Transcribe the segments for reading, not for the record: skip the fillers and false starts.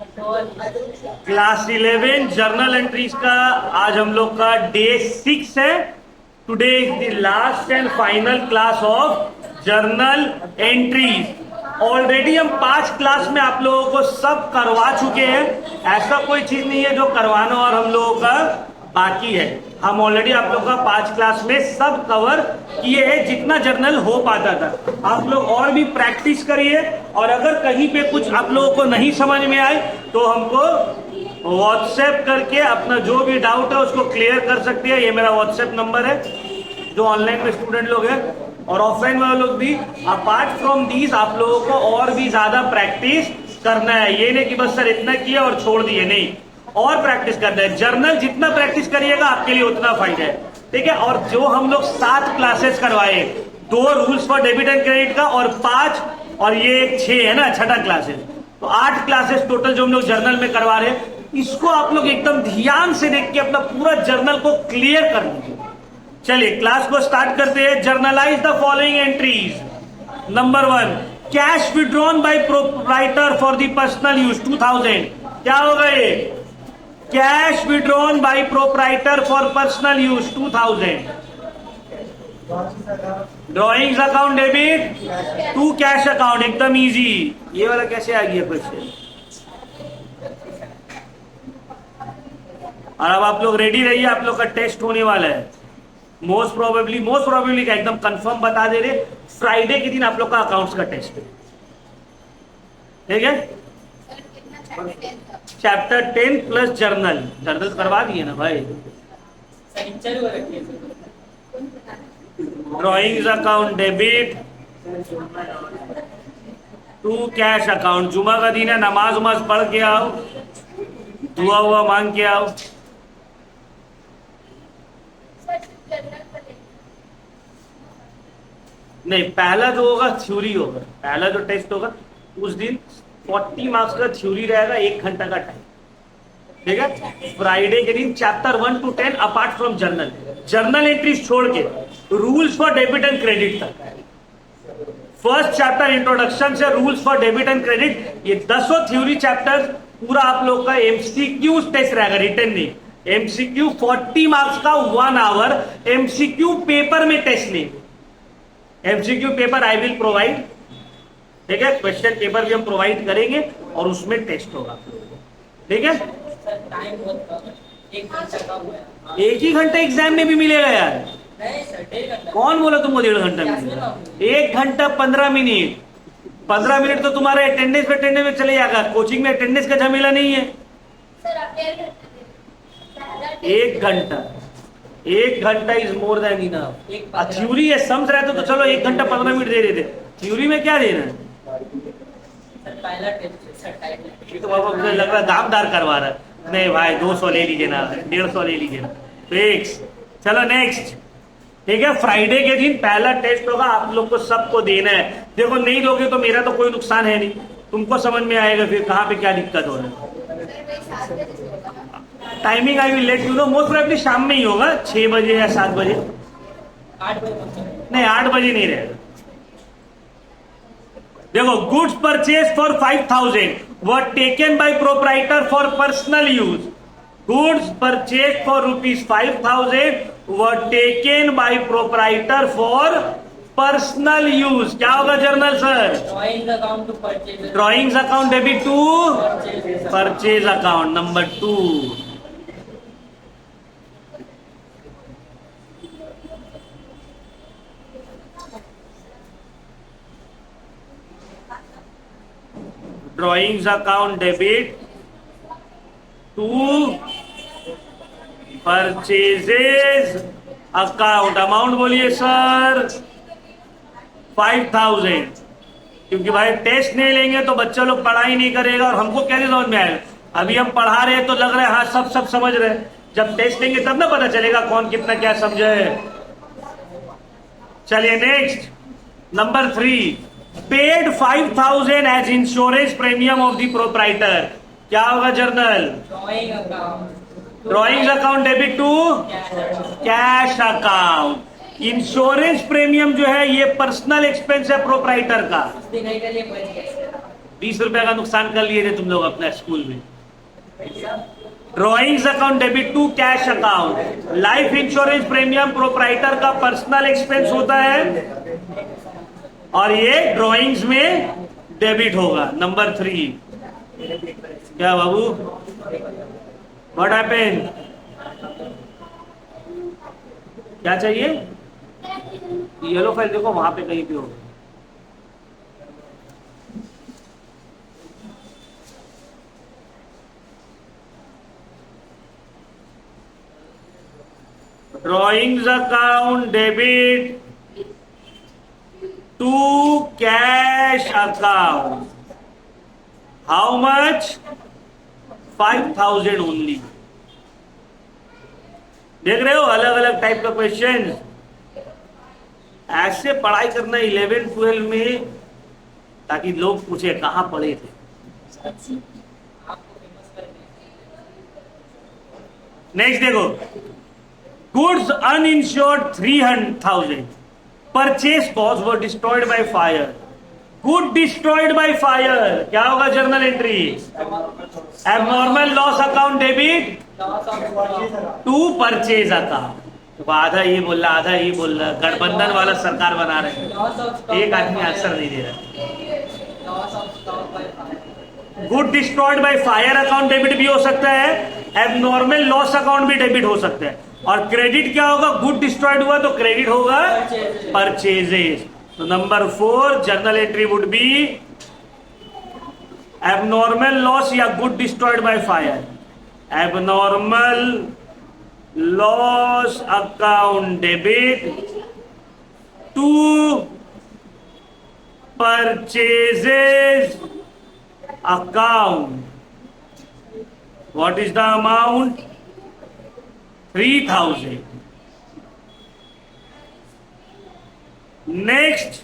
Class 11 journal entries का आज हम लोग का डे 6 है। Today is the last and final class of journal entries. Already हम 5 क्लास में आप लोगों को सब करवा चुके हैं। ऐसा कोई चीज नहीं है जो करवाना और हम लोगों का बाकी है। हम ऑलरेडी आप लोग का 5 क्लास में सब कवर किए हैं जितना जर्नल हो पाता था। आप लोग और भी प्रैक्टिस करिए और अगर कहीं पे कुछ आप लोगों को नहीं समझ में आए तो हमको व्हाट्सएप करके अपना जो भी डाउट है उसको क्लियर कर सकते हैं। ये मेरा व्हाट्सएप नंबर है। जो ऑनलाइन में स्टूडेंट लोग हैं और ऑफलाइन वाले लोग भी, अपार्ट फ्रॉम दीज आप लोगों को और भी ज्यादा प्रैक्टिस करना है। ये नहीं कि बस सर इतना किया और छोड़ दिए, नहीं, और प्रैक्टिस करना है। जर्नल जितना प्रैक्टिस करिएगा आपके लिए उतना फायदा है, ठीक है। और जो हम लोग 7 क्लासेस करवाए, 2 rules for debit and credit का और 5 और ये 6 है ना, छठा क्लासेस, तो 8 क्लासेस टोटल जो हम लोग जर्नल में करवा रहे हैं। इसको आप लोग एकदम ध्यान से देख के अपना पूरा जर्नल को क्लियर कर लीजिए। चलिए क्लास को स्टार्ट करते हैं। Journalize the following entries. Number 1, cash withdrawn by proprietor for the personal use 2000। क्या होगा ये? Cash withdrawn by proprietor for personal use 2000। Drawings account debit to cash account, एकदम इजी। ये वाला कैसे आ गया क्वेश्चन? और अब आप लोग रेडी रहिए, आप लोग का टेस्ट होने वाला है। मोस्ट प्रोबेबली का एकदम कंफर्म बता दे रहे, फ्राइडे के दिन आप लोग का अकाउंट्स का टेस्ट है, ठीक है। चैप्टर 10 प्लस जर्नल करवा दिए ना भाई। Drawings account debit to cash account. जुमा का दिन है, नमाज उमाज पढ़ के आओ, दुआ हुआ मांग के आओ। नहीं, पहला जो होगा थ्योरी होगा। पहला जो टेस्ट होगा उस दिन 40 मार्क्स का थ्योरी रहेगा, 1 घंटा का टाइम, ठीक है। फ्राइडे के दिन chapter 1 to 10 apart from journal entries छोड़ के rules for debit and credit तक। फर्स्ट चैप्टर इंट्रोडक्शन से rules for debit and credit, ये 10 थ्योरी चैप्टर पूरा आप लोग का एमसीक्यू टेस्ट रहेगा, रिटर्न नहीं। एमसीक्यू 40 मार्क्स का 1 आवर एमसीक्यू पेपर में टेस्ट लेंगे। MCQ paper I will provide, ठीक है। क्वेश्चन पेपर भी हम प्रोवाइड करेंगे और उसमें टेस्ट होगा, ठीक है। एक ही घंटा एग्जाम में भी मिलेगा यार। कौन बोला तुमको 1.5 घंटा मिलेगा? 1 घंटा 15 मिनट। 15 मिनट तो तुम्हारे अटेंडेंस में चले जाएगा। कोचिंग में अटेंडेंस का झमेला नहीं है। 1 घंटा is more than enough. Theory है, समझ रहे तो चलो 1 घंटा 15 मिनट दे देते। थ्योरी में क्या देना है? तो बाबा मुझे लग रहा है दामदार करवा रहा है। नहीं भाई, 200 ले लीजिए ना, 150 ले लीजिए ना, फिक्स। चलो नेक्स्ट, ठीक है। फ्राइडे के दिन पहला टेस्ट होगा, आप लोग को सबको देना है। देखो नहीं दोगे तो मेरा तो कोई नुकसान है नहीं, तुमको समझ में आएगा फिर कहाँ पे क्या दिक्कत हो रहा है। Timing I will let you know. Most probably शाम में ही होगा, 6 बजे या 7 बजे। 8 बजे नहीं, 8 बजे नहीं रहेगा। देखो, goods purchase for 5000 were taken by proprietor for personal use. Goods purchase for ₹5000 were taken by proprietor for personal use. क्या होगा journal sir? Drawings account debit to purchase account. Number 2, drawings account debit to purchases account. Amount बोलिए सर? 5000। क्योंकि भाई test नहीं लेंगे तो बच्चे लोग पढ़ाई नहीं करेगा और हमको कैसे समझ में आएगा। अभी हम पढ़ा रहे हैं तो लग रहा है हाँ सब समझ रहे हैं, जब टेस्ट लेंगे तब ना पता चलेगा कौन कितना क्या समझे। चलिए next, number 3, paid 5000 as insurance premium of the proprietor. क्या होगा journal? Drawings account debit to cash account. Insurance premium जो है ये पर्सनल एक्सपेंस है प्रोप्राइटर का। ₹20 का नुकसान कर लिए थे तुम लोग अपने स्कूल में। Drawings account debit to cash account. Life insurance premium proprietor का पर्सनल एक्सपेंस होता है और ये ड्रॉइंग्स में डेबिट होगा। नंबर 3, क्या बाबू, व्हाट हैपेंड? क्या चाहिए? येलो फाइल देखो वहां पे कहीं पे होगा। Drawings account debit to cash account. How much? 5,000 only. देख रहे हो अलग अलग टाइप का क्वेश्चन। ऐसे पढ़ाई करना 11-12 में, ताकि लोग पूछे कहां पढ़े थे। नेक्स्ट देखो, goods uninsured 300,000, purchase cost were destroyed by fire. Good destroyed by fire क्या होगा? Journal entry. Abnormal loss account debit to purchase account. तो आधा ये बोल रहा, आधा ये बोल रहा, गठबंधन वाला सरकार बना रहे हैं, एक आदमी आंसर नहीं दे रहा। Good destroyed by fire account debit भी हो सकता है, एबनॉर्मल लॉस अकाउंट भी डेबिट हो सकता है। और क्रेडिट क्या होगा? गुड डिस्ट्रॉयड हुआ तो क्रेडिट होगा परचेजेस। तो number 4 journal entry would be abnormal loss या goods destroyed by fire. Abnormal loss account debit to purchases account. What is the amount? 3,000। Next,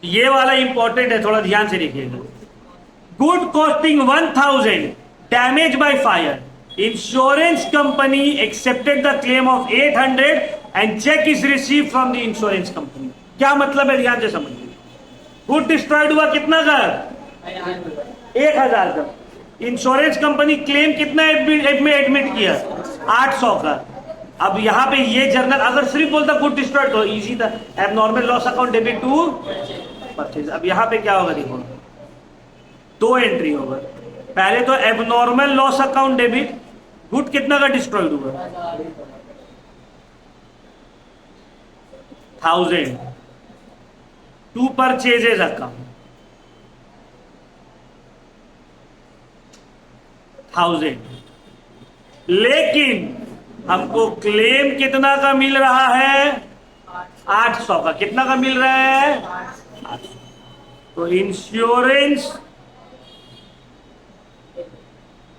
ये वाला इंपॉर्टेंट है, थोड़ा ध्यान से देखिएगा। Goods costing 1,000 damage by fire. Insurance company accepted the claim of 800 and cheque is receive from the insurance company. क्या मतलब है? ध्यान से समझिए। गुड डिस्ट्रॉयड हुआ कितना का? 1,000 का। इंश्योरेंस कंपनी क्लेम कितना में एडमिट किया? 800 का। अब यहां पे ये जर्नल अगर सिर्फ बोलता गुड डिस्ट्रॉयड तो इजी था, abnormal loss account debit to purchase. अब यहां पे क्या होगा देखो, 2 एंट्री होगा। पहले तो abnormal loss account debit, good कितना का डिस्ट्रॉयड हुआ? 1,000 टू परचेजेज अकाउंट 1,000। लेकिन हमको क्लेम कितना का मिल रहा है? 800 का। कितना का मिल रहा है? 800। तो insurance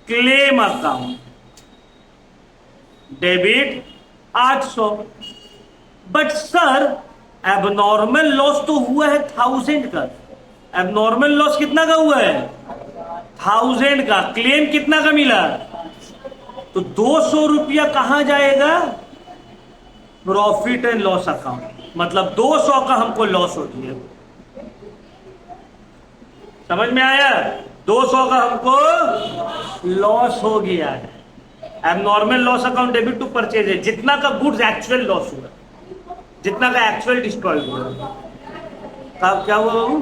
claim account debit 800। But sir abnormal loss तो हुआ है 1,000 का। एबनॉर्मल लॉस कितना का हुआ है? 1,000 का। क्लेम कितना का मिला? तो 200 रुपया कहां जाएगा? Profit and loss account. मतलब 200 का हमको लॉस हो गया। समझ में आया? 200 का हमको लॉस हो गया है। Abnormal loss account debit to purchase है, जितना का गुड्स एक्चुअल लॉस हुआ, जितना का एक्चुअल डिस्ट्रॉय हुआ। तब क्या हुआ बाबू?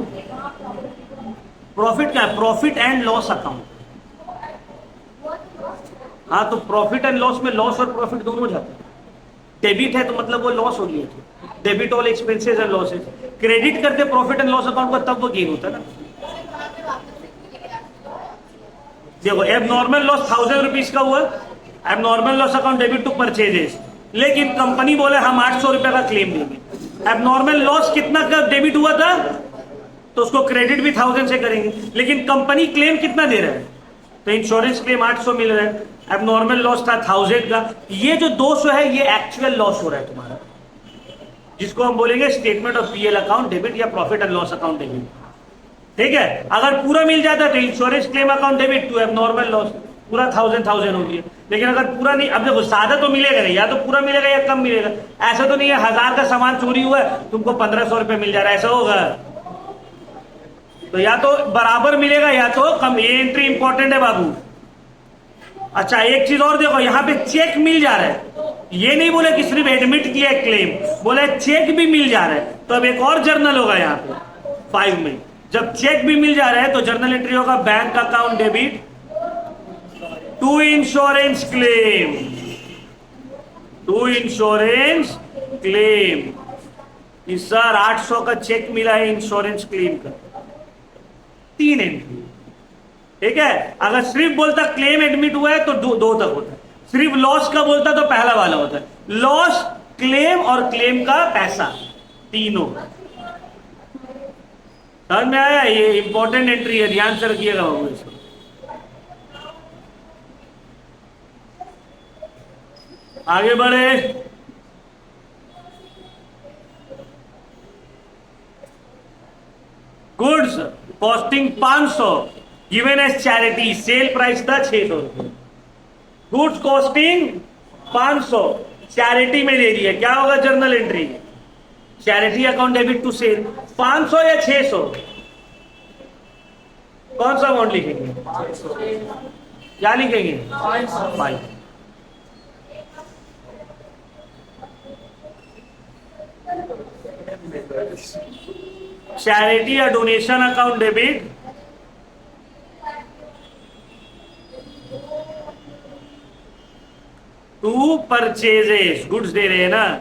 प्रॉफिट क्या है? Profit and loss account. हाँ, तो प्रॉफिट एंड लॉस में लॉस और प्रॉफिट दोनों जाते हैं। डेबिट है तो मतलब वो लॉस हो गया। Debit all expenses and losses. Credit करते प्रॉफिट एंड लॉस अकाउंट का तब वो गेन होता है ना। देखो एबनॉर्मल लॉस 1,000 रुपीज का हुआ, abnormal loss account debit to purchases. लेकिन कंपनी बोले हम 800 रुपए का क्लेम देंगे। एबनॉर्मल लॉस कितना का डेबिट हुआ था? तो उसको क्रेडिट भी 1,000 से करेंगे। लेकिन कंपनी क्लेम कितना दे रहा है? तो इंश्योरेंस क्लेम 800 मिल रहा है। एबनॉर्मल लॉस था 1,000 का। ये जो 200 है ये एक्चुअल लॉस हो रहा है तुम्हारा, जिसको हम बोलेंगे statement of PL account debit या profit and loss account debit. ठीक है? अगर पूरा मिल जाता तो insurance claim account debit to abnormal loss. पूरा 1000 हो गया। लेकिन अगर पूरा नहीं, अब देखो सादा तो मिलेगा नहीं, या तो पूरा मिलेगा या कम मिलेगा। ऐसा तो नहीं है 1000 का सामान चोरी हुआ है तुमको 1500 रुपये मिल जा रहा है, ऐसा होगा? तो या तो बराबर मिलेगा या तो कम। ये एंट्री इंपॉर्टेंट है बाबू। अच्छा एक चीज और देखो, यहाँ पे चेक मिल जा रहा है, ये नहीं बोले कि सिर्फ एडमिट किया क्लेम, बोले चेक भी मिल जा रहा है। तो अब एक और जर्नल होगा यहाँ पे 5 में, जब चेक भी मिल जा रहा है तो जर्नल एंट्री होगा bank account debit to insurance claim, to insurance claim कि सर 800 का चेक मिला है इंश्योरेंस क्लेम का। 3 एंट्री, ठीक है। अगर सिर्फ बोलता क्लेम एडमिट हुआ है तो दो तक होता है। सिर्फ लॉस का बोलता तो पहला वाला होता है, लॉस, क्लेम और क्लेम का पैसा, तीनों। समझ में आया? ये इंपॉर्टेंट एंट्री है, ध्यान से रखिएगा बाबू इसको। आगे बढ़े। Goods costing 500 given as charity, sale price था 600 रुपये। गुड्स कॉस्टिंग 500 चैरिटी में दे दिया, क्या होगा journal entry? Charity account debit to sale. 500 या 600, कौन सा अमाउंट लिखेंगे? क्या लिखेंगे? 500। चैरिटी या donation account debit to purchases, goods दे रहे हैं ना।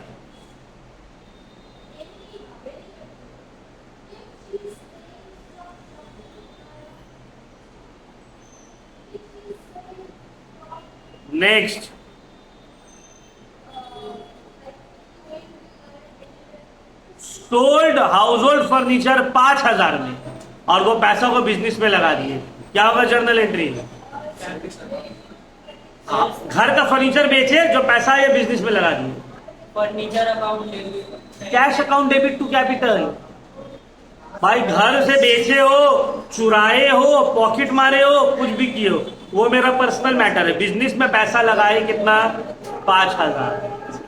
Next, sold household furniture 5000 में और वो पैसा को बिजनेस में लगा दिए, क्या होगा जर्नल एंट्री? घर का फर्नीचर बेचे, जो पैसा है बिजनेस में लगा दिए। Furniture account, cash account debit to capital. भाई घर से बेचे हो, चुराए हो, पॉकेट मारे हो, कुछ भी किए हो, वो मेरा पर्सनल मैटर है। बिजनेस में पैसा लगाए कितना? 5000।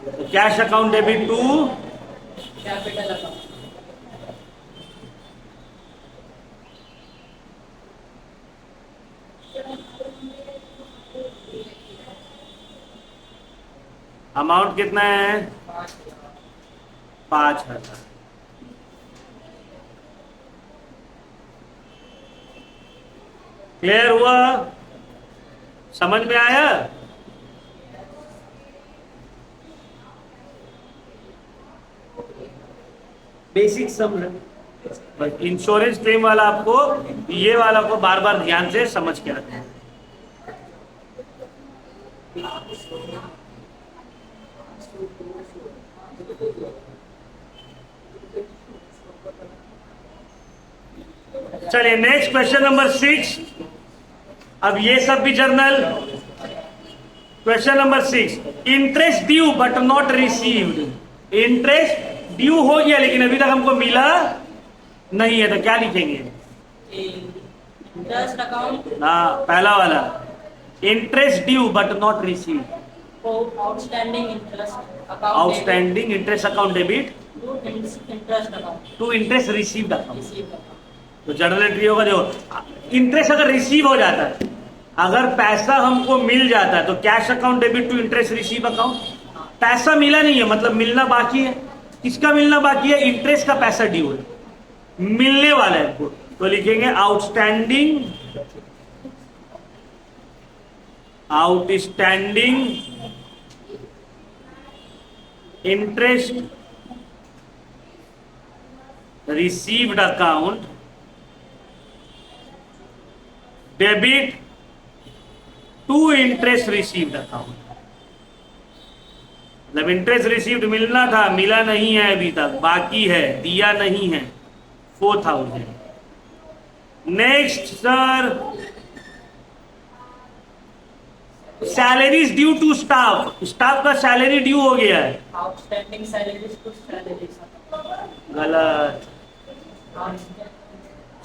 तो cash account debit to capital account. Amount कितना है? 5000। क्लियर हुआ? समझ में आया? बेसिक समझ। बस इंश्योरेंस क्लेम वाला आपको, ये वाला को बार बार ध्यान से समझ के रखना है। चलिए नेक्स्ट क्वेश्चन नंबर 6। अब ये सब भी journal. Question number 6, interest due but not received. Interest due हो गया लेकिन अभी तक हमको मिला नहीं है, तो क्या लिखेंगे? Interest account. हाँ, पहला वाला, interest due but not received. Outstanding interest account, outstanding interest account debit to interest account, to interest received account. Received account. तो जर्नल एंट्री होगा, जो इंटरेस्ट अगर रिसीव हो जाता है, अगर पैसा हमको मिल जाता है तो cash account debit to interest receive account. पैसा मिला नहीं है मतलब मिलना बाकी है। किसका मिलना बाकी है? इंटरेस्ट का पैसा ड्यू है, मिलने वाला है हमको, तो लिखेंगे outstanding interest received account debit to interest received account. मतलब इंटरेस्ट रिसीव्ड मिलना था, मिला नहीं है, अभी तक बाकी है, दिया नहीं है 4000। Next sir, salaries due to staff. Staff का सैलरी ड्यू हो गया है। Outstanding salaries to salaries. गलत।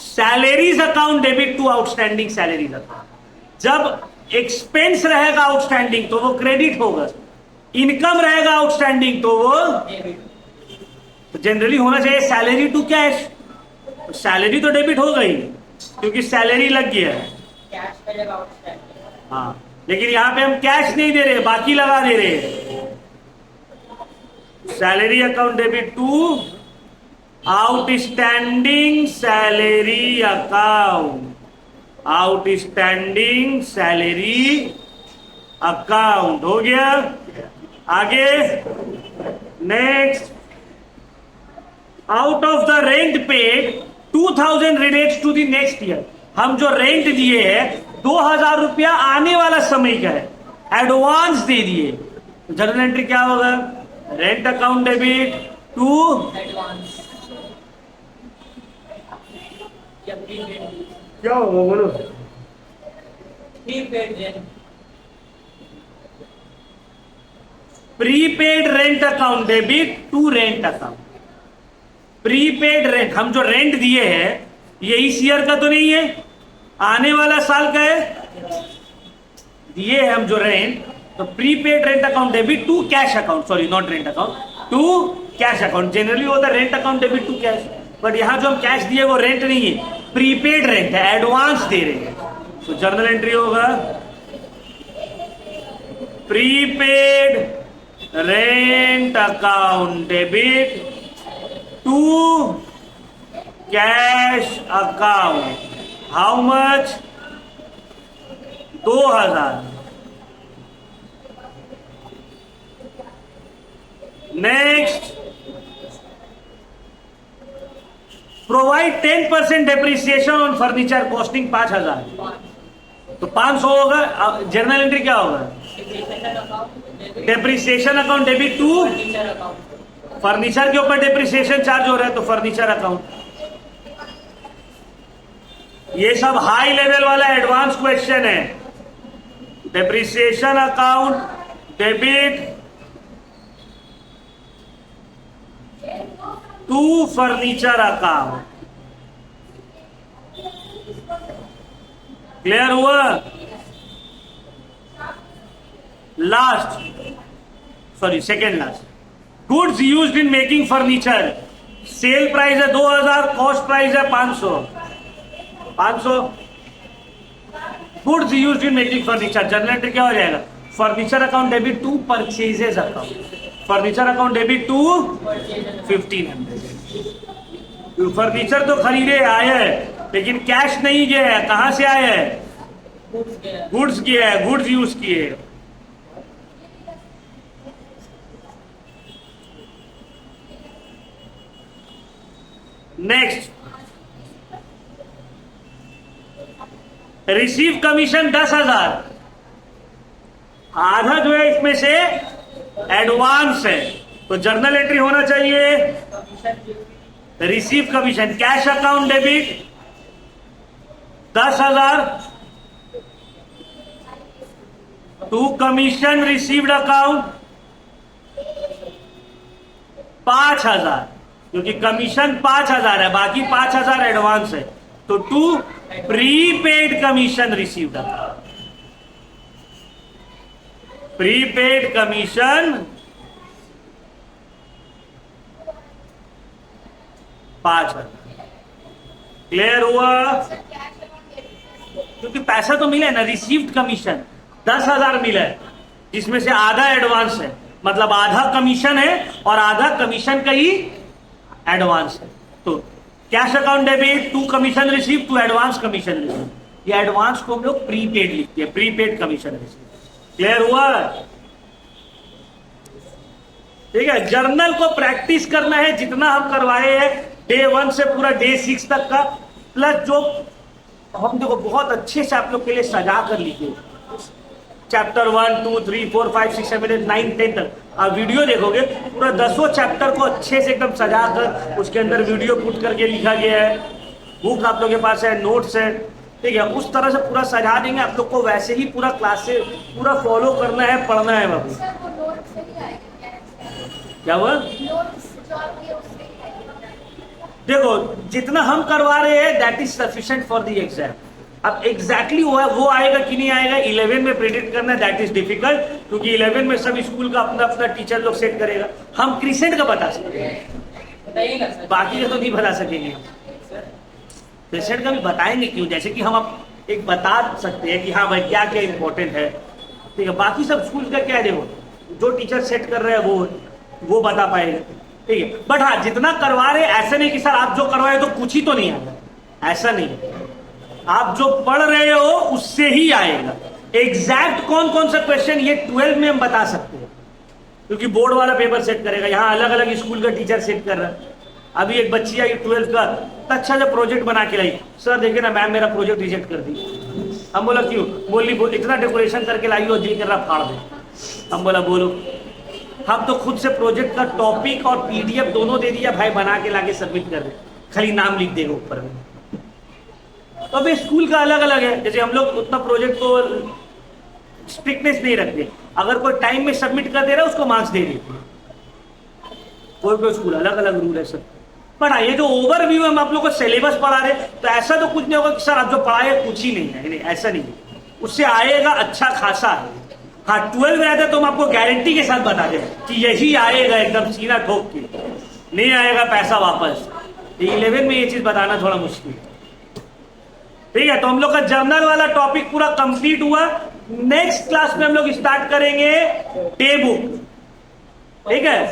Salaries account debit to outstanding salaries account. जब एक्सपेंस रहेगा आउटस्टैंडिंग तो वो क्रेडिट होगा, इनकम रहेगा आउटस्टैंडिंग तो वो डेबिट। जनरली होना चाहिए सैलरी टू कैश। सैलरी तो डेबिट हो गई क्योंकि सैलरी लग गया है। कैश पहले आउटस्टैंडिंग। हाँ, लेकिन यहां पे हम कैश नहीं दे रहे, बाकी लगा दे रहे हैं। Salary account debit to outstanding salary account, outstanding salary account हो गया। आगे next, out of the rent paid 2000 relates to the next year. हम जो रेंट दिए हैं 2000 रुपया आने वाला समय का है, एडवांस दे दिए, तो जर्नल एंट्री क्या होगा? Rent account debit to advance या प्रीपेड। क्या होगा बोलो? Prepaid rent. Prepaid rent account debit to rent account. Prepaid rent, हम जो रेंट दिए हैं ये इस ईयर का तो नहीं है, आने वाला साल का है, दिए हैं हम जो रेंट, तो prepaid rent account debit to cash account, sorry not rent account, to cash account. Generally होता है rent account debit to cash, but यहां जो हम कैश दिए वो रेंट नहीं है, प्रीपेड रेंट है, एडवांस दे रहे हैं। तो जर्नल एंट्री होगा prepaid rent account debit to cash account. How much? 2000। Next, provide 10% depreciation on furniture costing 5000, तो 500 होगा। जर्नल एंट्री क्या होगा? Depreciation account debit to furniture account. Furniture के ऊपर डेप्रिसिएशन चार्ज हो रहा है तो फर्नीचर अकाउंट। ये सब हाई लेवल वाला एडवांस क्वेश्चन है। Depreciation account debit to furniture account. Clear हुआ? Last, sorry second last, goods used in making furniture. Sale price है 2000, कॉस्ट प्राइस है 500। 500 goods used in making furniture. Journal entry क्या हो जाएगा? Furniture account debit to purchases account. Furniture account debit to 1500। Furniture तो खरीदे आया है लेकिन कैश नहीं गया है, कहां से आया है? गुड्स किया है, गुड्स यूज किए। नेक्स्ट, रिसीव कमीशन 10,000, आधा जो है इसमें से एडवांस है, तो जर्नल एंट्री होना चाहिए receive commission cash account debit 10,000 to commission received account 5,000, क्योंकि कमीशन 5,000 है, बाकी 5,000 एडवांस है, तो to prepaid commission received account. Prepaid commission 5,000। Clear हुआ? क्योंकि पैसा तो मिला है ना, रिसीव्ड कमीशन 10,000 मिला है, जिसमें से आधा एडवांस है, मतलब आधा कमीशन है और आधा कमीशन का ही एडवांस है। तो cash account debit to commission receive to advance commission receive, ये एडवांस को हम लोग प्रीपेड लिखते हैं, प्रीपेड कमीशन रिसीव। क्लियर हुआ? ठीक है, जर्नल को प्रैक्टिस करना है जितना हम करवाए हैं डे 1 से पूरा डे 6 तक का, प्लस जो हम देखो बहुत अच्छे से आप लोग के लिए सजा कर लिखे, चैप्टर 1 2 3 4 5 6 7 8 9 10 तक आप वीडियो देखोगे, पूरा 10 चैप्टर को अच्छे से एकदम सजा कर उसके अंदर वीडियो पुट करके लिखा गया है। बुक आप लोग के पास है, नोट्स है, ठीक है, उस तरह से पूरा सजा देंगे आप लोग को, वैसे ही पूरा क्लास से पूरा फॉलो करना है, पढ़ना है बाबू। क्या हुआ? देखो जितना हम करवा रहे हैं that is sufficient for the exam, अब एग्जैक्टली वो आएगा कि नहीं आएगा 11 में प्रेडिक्ट करना, दैट इज डिफिकल्ट, क्योंकि 11 में सब स्कूल का अपना अपना टीचर लोग सेट करेगा। हम क्रिसेंट का बता सकते हैं, बताइए ना सर। बाकी का तो नहीं बता सकेंगे। क्रिसेंट का भी बताएंगे क्यों, जैसे कि हम अब एक बता सकते हैं कि हाँ भाई क्या क्या इंपॉर्टेंट है, ठीक है। बाकी सब स्कूल का क्या है, देखो जो टीचर सेट कर रहे हैं वो बता पाएगा, ठीक है। बट हाँ जितना करवा रहे ऐसा नहीं कि सर आप जो करवाए तो कुछ ही तो नहीं आएगा, ऐसा नहीं है। आप जो पढ़ रहे हो उससे ही आएगा। एग्जैक्ट कौन कौन सा क्वेश्चन ये 12 में हम बता सकते हैं, क्योंकि बोर्ड वाला पेपर सेट करेगा, यहाँ अलग अलग स्कूल का टीचर सेट कर रहा है। अभी एक बच्ची आई 12th का, तो अच्छा सा प्रोजेक्ट बना के लाई, सर देखिए ना मैम मेरा प्रोजेक्ट रिजेक्ट कर दी। हम बोला क्यों, बोली इतना डेकोरेशन करके लाई हो, दिल कर रहा फाड़ दे। हम बोला बोलो, हम तो खुद से प्रोजेक्ट का टॉपिक और पीडीएफ दोनों दे दिया भाई, बना के लाके सबमिट कर दे, खाली नाम लिख देगा ऊपर में। तो अभी स्कूल का अलग अलग है, जैसे हम लोग उतना प्रोजेक्ट को स्ट्रिक्टनेस नहीं रखते, अगर कोई टाइम में सबमिट कर दे रहा है उसको मार्क्स दे देते हैं। कोई कोई स्कूल अलग अलग रूल है सर। पर हाँ, ये जो ओवरव्यू हम आप लोग को सिलेबस पढ़ा रहे, तो ऐसा तो कुछ नहीं होगा कि सर आप जो पढ़ाए कुछ ही नहीं है, नहीं ऐसा नहीं है, उससे आएगा अच्छा खासा है। हाँ 12 रहता तो हम आपको गारंटी के साथ बता दें कि यही आएगा एकदम सीना ठोक के, नहीं आएगा पैसा वापस। 11 में ये चीज बताना थोड़ा मुश्किल है, ठीक है। तो हम लोग का जर्नल वाला टॉपिक पूरा कंप्लीट हुआ। नेक्स्ट क्लास में हम लोग स्टार्ट करेंगे डे बुक, ठीक है,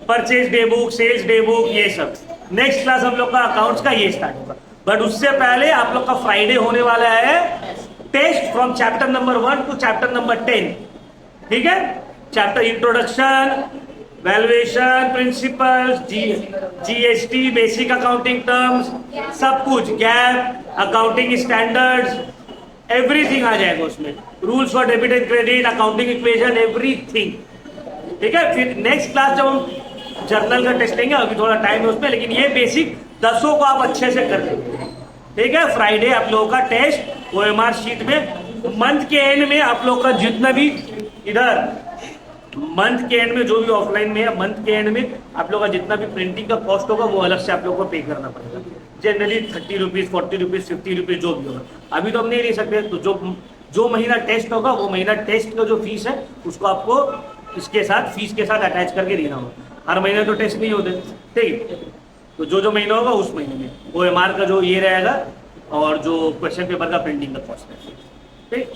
purchase day book, sales day book, ये सब नेक्स्ट क्लास हम लोग का अकाउंट्स का ये स्टार्ट होगा। बट उससे पहले आप लोग का फ्राइडे होने वाला है test from chapter number 1 to chapter number 10, ठीक है। Chapter introduction, valuation principles, GST, basic accounting terms, सब कुछ, गैप, अकाउंटिंग स्टैंडर्ड्स, एवरीथिंग आ जाएगा उसमें, rules for debit and credit, accounting equation, everything, ठीक है। फिर नेक्स्ट क्लास जब हम जर्नल का टेस्ट लेंगे, अभी थोड़ा टाइम है उसमें, लेकिन ये बेसिक 10 को आप अच्छे से कर लेंगे, ठीक है। फ्राइडे आप लोगों का टेस्ट ओएमआर शीट में, मंथ के एंड में आप लोग का जितना भी इधर मंथ के एंड में जो भी ऑफलाइन में है, मंथ के एंड में आप लोग का जितना भी प्रिंटिंग का कॉस्ट होगा वो अलग से आप लोग को पे करना पड़ेगा। जनरली 30 रुपीज, 40 रुपीज, 50 रुपीज जो भी होगा, अभी तो हम नहीं ले सकते। तो जो महीना टेस्ट होगा वो महीना टेस्ट का जो फीस है उसको आपको इसके साथ फीस के साथ अटैच करके देना होगा। हर महीने तो टेस्ट नहीं होते, ठीक है। तो जो महीना होगा उस महीने में OMR का जो ये रहेगा और जो क्वेश्चन पेपर का प्रिंटिंग का कॉस्ट है, ठीक।